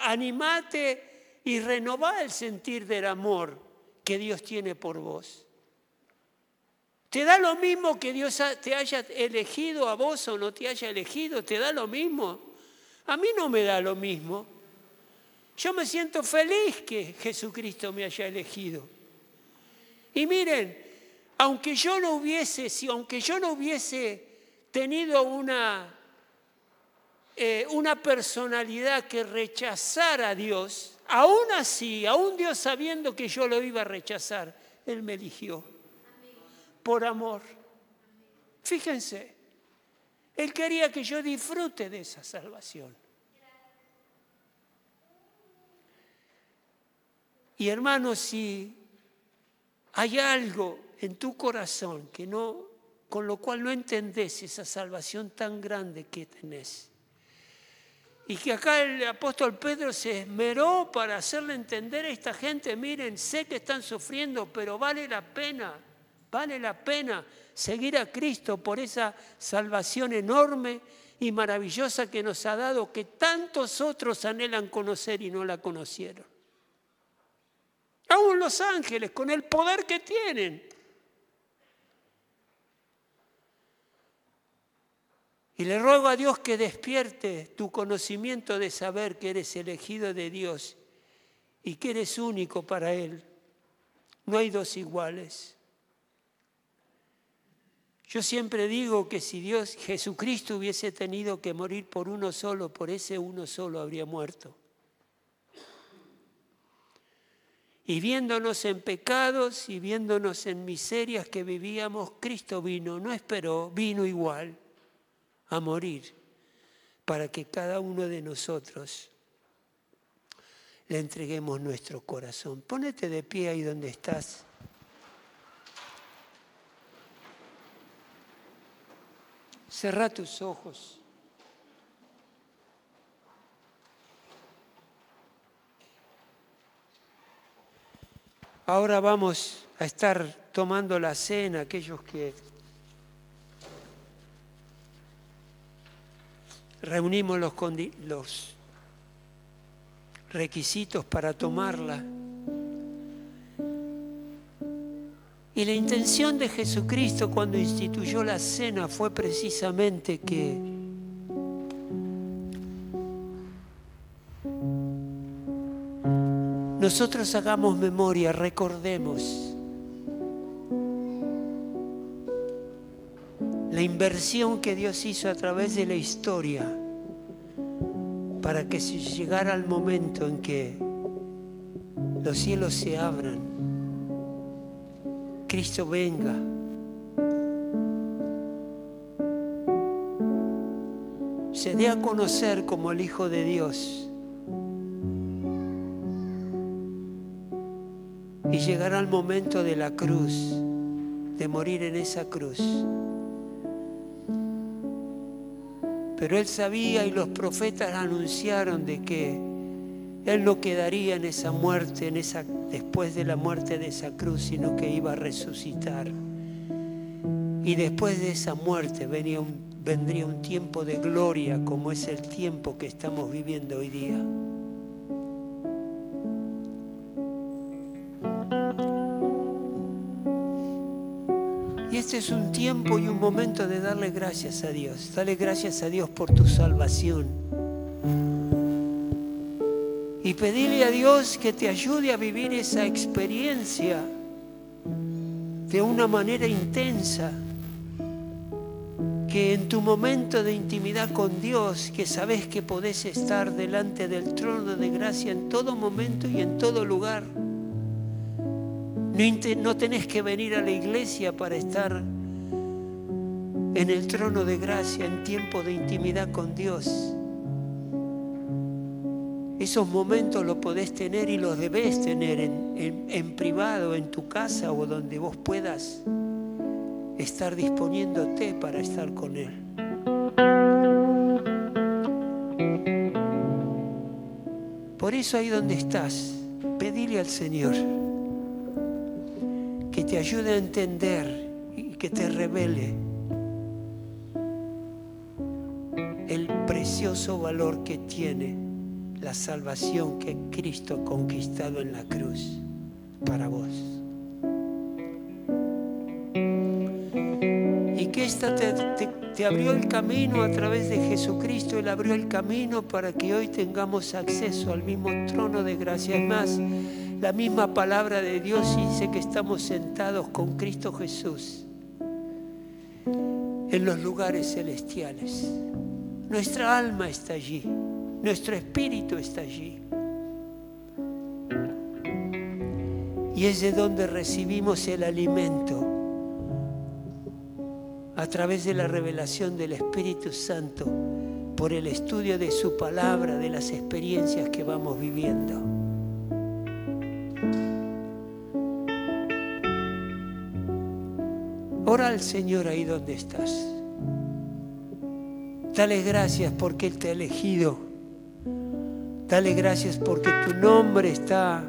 animate y renová el sentir del amor que Dios tiene por vos. ¿Te da lo mismo que Dios te haya elegido a vos o no te haya elegido? ¿Te da lo mismo? A mí no me da lo mismo. Yo me siento feliz que Jesucristo me haya elegido. Y miren, aunque yo no hubiese tenido una personalidad que rechazara a Dios, aún así, aún Dios sabiendo que yo lo iba a rechazar, Él me eligió por amor. Fíjense, Él quería que yo disfrute de esa salvación. Y hermanos, si hay algo en tu corazón con lo cual no entendés esa salvación tan grande que tenés, y que acá el apóstol Pedro se esmeró para hacerle entender a esta gente, miren, sé que están sufriendo, pero vale la pena seguir a Cristo por esa salvación enorme y maravillosa que nos ha dado, que tantos otros anhelan conocer y no la conocieron. Aún los ángeles, con el poder que tienen. Y le ruego a Dios que despierte tu conocimiento de saber que eres elegido de Dios y que eres único para Él. No hay dos iguales. Yo siempre digo que si Jesucristo hubiese tenido que morir por uno solo, por ese uno solo habría muerto. Y viéndonos en pecados y viéndonos en miserias que vivíamos, Cristo vino, no esperó, vino igual a morir para que cada uno de nosotros le entreguemos nuestro corazón. Pónete de pie ahí donde estás. Cerrá tus ojos. Ahora vamos a estar tomando la cena, aquellos que reunimos los requisitos para tomarla. Y la intención de Jesucristo cuando instituyó la cena fue precisamente que nosotros hagamos memoria, recordemos la inversión que Dios hizo a través de la historia para que si llegara el momento en que los cielos se abran, Cristo venga, se dé a conocer como el Hijo de Dios y llegará el momento de la cruz, de morir en esa cruz. Pero Él sabía y los profetas anunciaron de que Él no quedaría en esa muerte, después de la muerte de esa cruz, sino que iba a resucitar. Y después de esa muerte vendría un tiempo de gloria como es el tiempo que estamos viviendo hoy día. Y este es un tiempo y un momento de darle gracias a Dios. Dale gracias a Dios por tu salvación. Y pedirle a Dios que te ayude a vivir esa experiencia de una manera intensa. Que en tu momento de intimidad con Dios, que sabes que podés estar delante del trono de gracia en todo momento y en todo lugar. No tenés que venir a la iglesia para estar en el trono de gracia en tiempo de intimidad con Dios. Esos momentos los podés tener y los debés tener en privado, en tu casa o donde vos puedas estar disponiéndote para estar con Él. Por eso ahí donde estás, pedile al Señor que te ayude a entender y que te revele el precioso valor que tiene la salvación que Cristo ha conquistado en la cruz para vos. Y que esta te abrió el camino a través de Jesucristo. Él abrió el camino para que hoy tengamos acceso al mismo trono de gracia. Es más, la misma palabra de Dios dice que estamos sentados con Cristo Jesús en los lugares celestiales. Nuestra alma está allí, nuestro espíritu está allí. Y es de donde recibimos el alimento a través de la revelación del Espíritu Santo, por el estudio de su palabra, de las experiencias que vamos viviendo. Ora al Señor ahí donde estás. Dale gracias porque Él te ha elegido. Dale gracias porque tu nombre está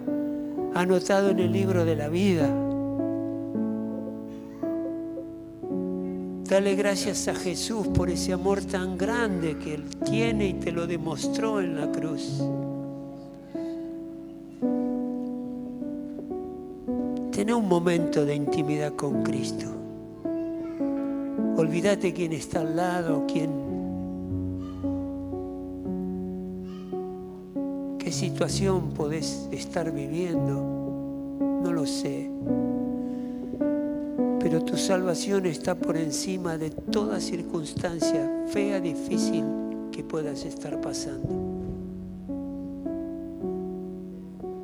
anotado en el libro de la vida. Dale gracias a Jesús por ese amor tan grande que Él tiene y te lo demostró en la cruz. Ten un momento de intimidad con Cristo. Olvídate quién está al lado, qué situación podés estar viviendo. No lo sé. Pero tu salvación está por encima de toda circunstancia fea, difícil que puedas estar pasando.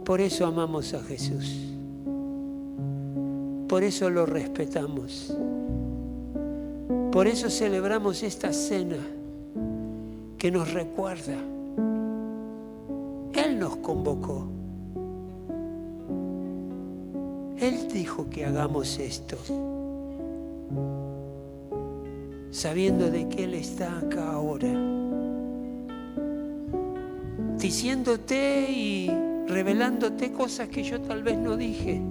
Por eso amamos a Jesús. Por eso lo respetamos. Por eso celebramos esta cena que nos recuerda. Él nos convocó. Él dijo que hagamos esto, sabiendo de que Él está acá ahora, diciéndote y revelándote cosas que yo tal vez no dije.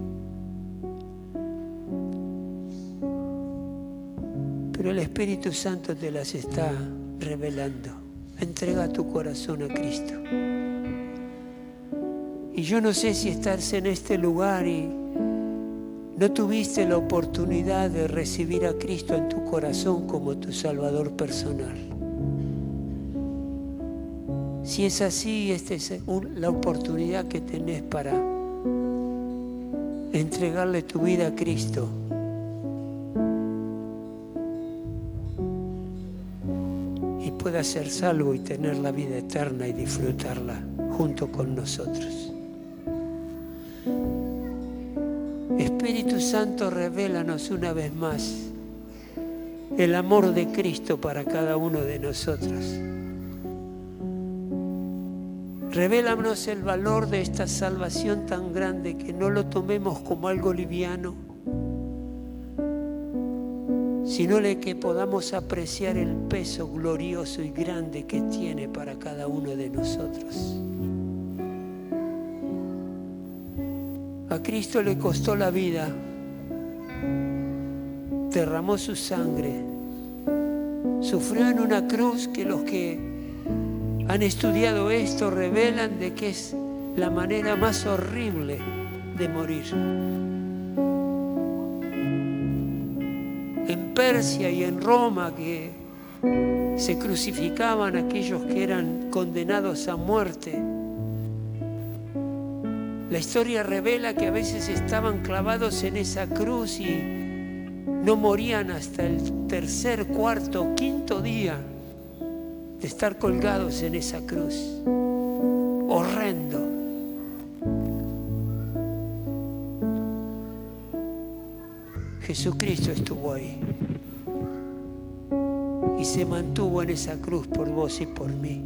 Pero el Espíritu Santo te las está revelando. Entrega tu corazón a Cristo. Y yo no sé si estás en este lugar y no tuviste la oportunidad de recibir a Cristo en tu corazón como tu Salvador personal. Si es así, esta es la oportunidad que tenés para entregarle tu vida a Cristo. Y puedas ser salvo y tener la vida eterna y disfrutarla junto con nosotros. Espíritu Santo, revélanos una vez más el amor de Cristo para cada uno de nosotros. Revélanos el valor de esta salvación tan grande, que no lo tomemos como algo liviano, sino que podamos apreciar el peso glorioso y grande que tiene para cada uno de nosotros. A Cristo le costó la vida, derramó su sangre, sufrió en una cruz que los que han estudiado esto revelan de que es la manera más horrible de morir. En Persia y en Roma, que se crucificaban aquellos que eran condenados a muerte, la historia revela que a veces estaban clavados en esa cruz y no morían hasta el tercer, cuarto, quinto día de estar colgados en esa cruz. Horrendo. Jesucristo estuvo ahí y se mantuvo en esa cruz por vos y por mí.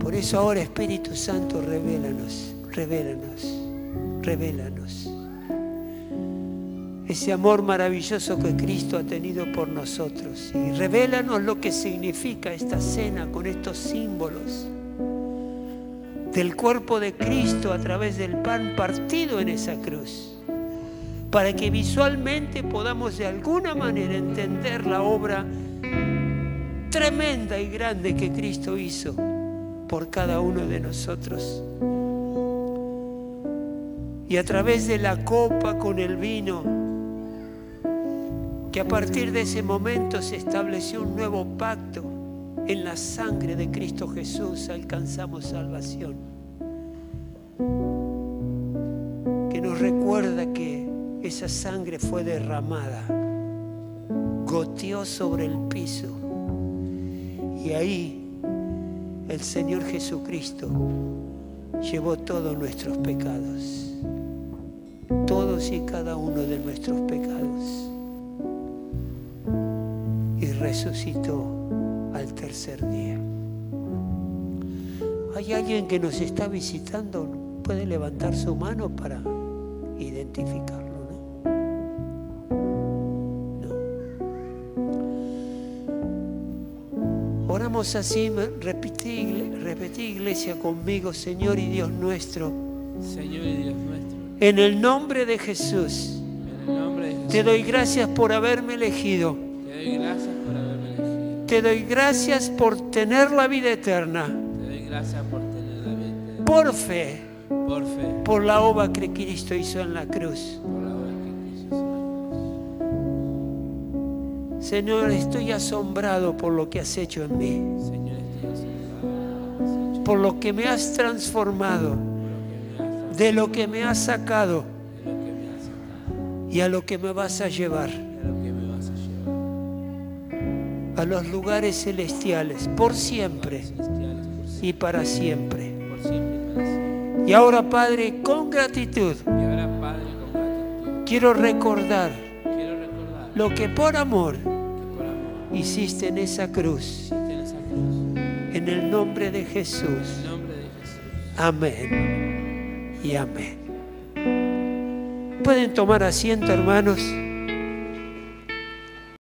Por eso ahora, Espíritu Santo, revélanos, revélanos, revélanos ese amor maravilloso que Cristo ha tenido por nosotros, y revélanos lo que significa esta cena con estos símbolos del cuerpo de Cristo a través del pan partido en esa cruz, para que visualmente podamos de alguna manera entender la obra tremenda y grande que Cristo hizo por cada uno de nosotros. Y a través de la copa con el vino, que a partir de ese momento se estableció un nuevo pacto. En la sangre de Cristo Jesús alcanzamos salvación, que nos recuerda que esa sangre fue derramada, goteó sobre el piso, y ahí el Señor Jesucristo llevó todos nuestros pecados. todos y cada uno de nuestros pecados y resucitó al tercer día. ¿Hay alguien que nos está visitando? ¿Puede levantar su mano para identificarlo? Oramos así, repetí iglesia conmigo, Señor y Dios nuestro. Señor y Dios nuestro. En el nombre de Jesús. En el nombre de Jesús. Te doy gracias por haberme elegido. Te doy gracias por haberme elegido. Te doy gracias por tener la vida eterna. Te doy gracias por tener la vida eterna. Por fe. Por fe. Por la obra que Cristo hizo en la cruz. Por la obra que Cristo hizo en la cruz. Señor, estoy asombrado por lo que has hecho en mí. Señor, estoy asombrado por lo que me has transformado, de lo que me has sacado y a lo que me vas a llevar. A los lugares celestiales, por siempre y para siempre. Y ahora, Padre, con gratitud, quiero recordar lo que por amor hiciste en esa cruz. En el nombre de Jesús. Amén y amén. Pueden tomar asiento, hermanos.